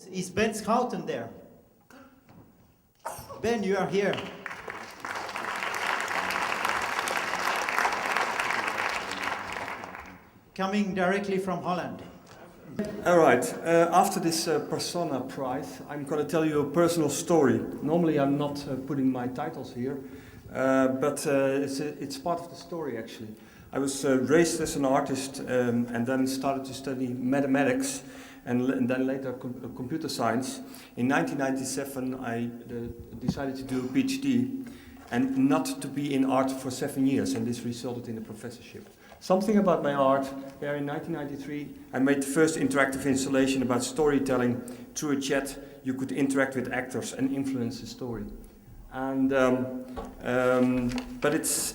Is Ben Schouten there? Ben, you are here. Coming directly from Holland. All right, after this Persona prize, I'm going to tell you a personal story. Normally I'm not putting my titles here, but it's part of the story actually. I was raised as an artist and then started to study mathematics and then later computer science. In 1997 I decided to do a PhD and not to be in art for 7 years, and this resulted in a professorship. Something about my art, there in 1993 I made the first interactive installation about storytelling. Through a chat you could interact with actors and influence the story. And, but it's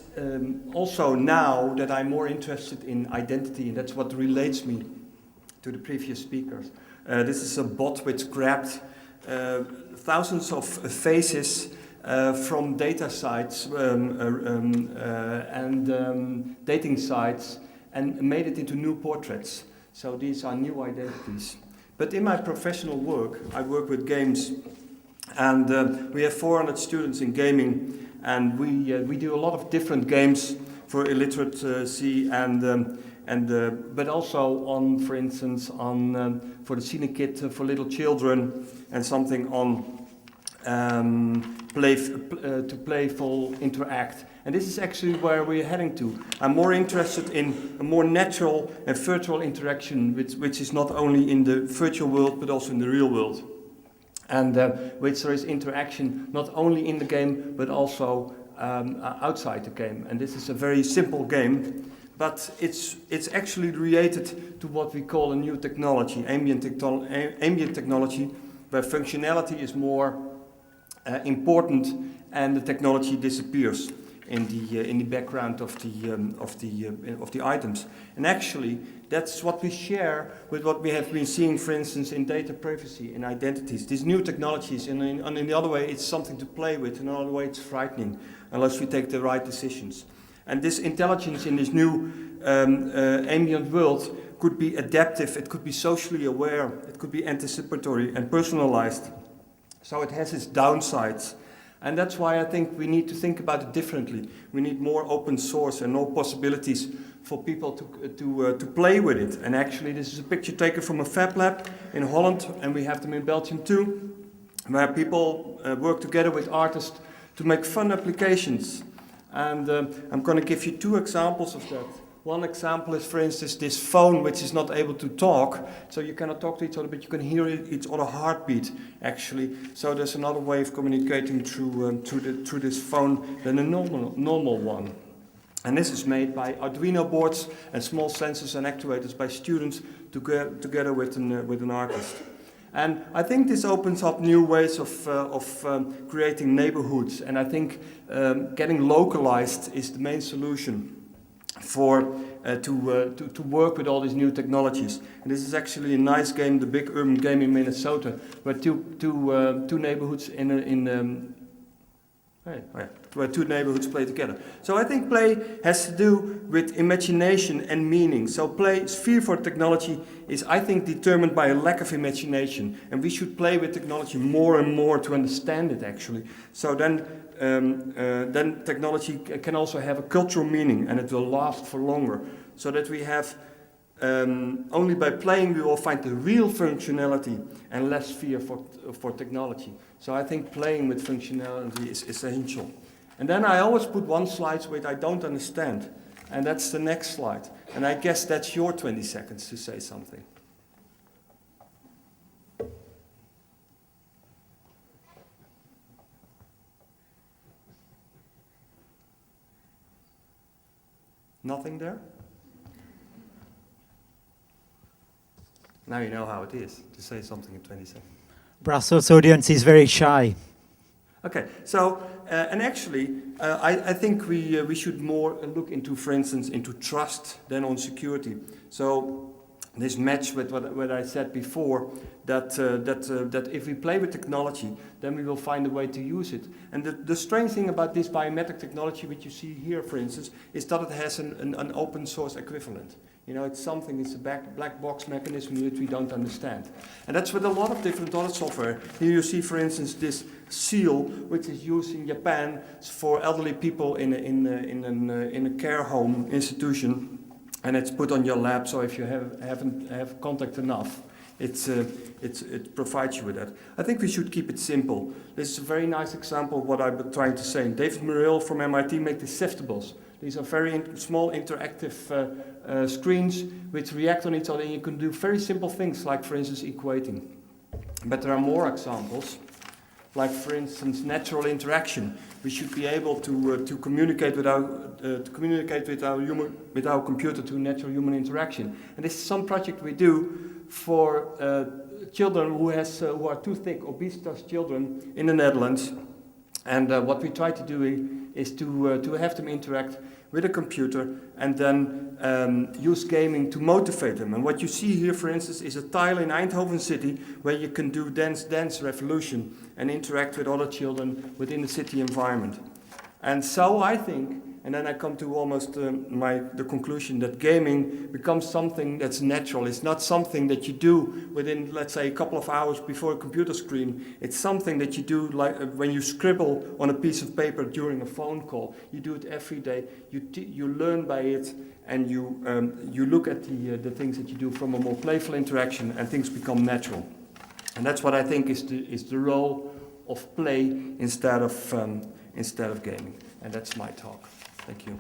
also now that I'm more interested in identity, and that's what relates me to the previous speakers. This is a bot which grabbed thousands of faces from data sites and dating sites and made it into new portraits. So these are new identities. But in my professional work, I work with games, and we have 400 students in gaming, and we do a lot of different games for illiteracy but also on, for instance, on for the Cine Kit for little children, and something on to playful interact. And this is actually where we're heading to. I'm more interested in a more natural and virtual interaction, which is not only in the virtual world but also in the real world. And which there is interaction not only in the game but also outside the game. And this is a very simple game, but it's actually related to what we call a new technology, ambient technology, where functionality is more important and the technology disappears in the background of the items. And actually that's what we share with what we have been seeing, for instance, in data privacy and identities. These new technologies, and in the other way it's something to play with, in another way it's frightening unless we take the right decisions. And this intelligence in this new ambient world could be adaptive, it could be socially aware, it could be anticipatory and personalized. So it has its downsides. And that's why I think we need to think about it differently. We need more open source and more possibilities for people to play with it. And actually this is a picture taken from a fab lab in Holland, and we have them in Belgium too, where people work together with artists to make fun applications. And I'm going to give you 2 examples of that. One example is, for instance, this phone which is not able to talk, so you cannot talk to each other, but you can hear each other heartbeat, actually. So there's another way of communicating through this phone than a normal one. And this is made by Arduino boards and small sensors and actuators by students together with an artist. And I think this opens up new ways of creating neighborhoods, and I think getting localized is the main solution to work with all these new technologies. And this is actually a nice game, the Big Urban Game in Minnesota, where two neighborhoods where 2 neighborhoods play together. So I think play has to do with imagination and meaning. So play's fear for technology is, I think, determined by a lack of imagination. And we should play with technology more and more to understand it, actually. So then technology can also have a cultural meaning, and it will last for longer. So that we have, only by playing we will find the real functionality and less fear for technology. So I think playing with functionality is essential. And then I always put one slide which I don't understand, and that's the next slide. And I guess that's your 20 seconds to say something. Nothing there? Now you know how it is to say something in 20 seconds. Brussels audience is very shy. Okay, so, and actually, I think we should more look into, for instance, into trust than on security. So, this match with what I said before, that if we play with technology, then we will find a way to use it. And the strange thing about this biometric technology, which you see here, for instance, is that it has an open source equivalent. You know, it's a black box mechanism that we don't understand. And that's with a lot of different other software. Here you see, for instance, this seal, which is used in Japan for elderly people in a care home institution. And it's put on your lap, so if you have contact enough, it provides you with that. I think we should keep it simple. This is a very nice example of what I've been trying to say. David Muriel from MIT made these siftables. These are very small interactive screens which react on each other, and you can do very simple things like, for instance, equating. But there are more examples, like, for instance, natural interaction. We should be able to communicate with our computer to natural human interaction. And this is some project we do for children who are too thick, obesitas children in the Netherlands. And what we try to do is to have them interact with a computer and then use gaming to motivate them. And what you see here, for instance, is a tile in Eindhoven city where you can do Dance Revolution and interact with other children within the city environment. And so I think, and then I come to almost the conclusion that gaming becomes something that's natural. It's not something that you do within, let's say, a couple of hours before a computer screen. It's something that you do like when you scribble on a piece of paper during a phone call. You do it every day. You learn by it, and you look at the things that you do from a more playful interaction, and things become natural. And that's what I think is the role of play instead of gaming. And that's my talk. Thank you.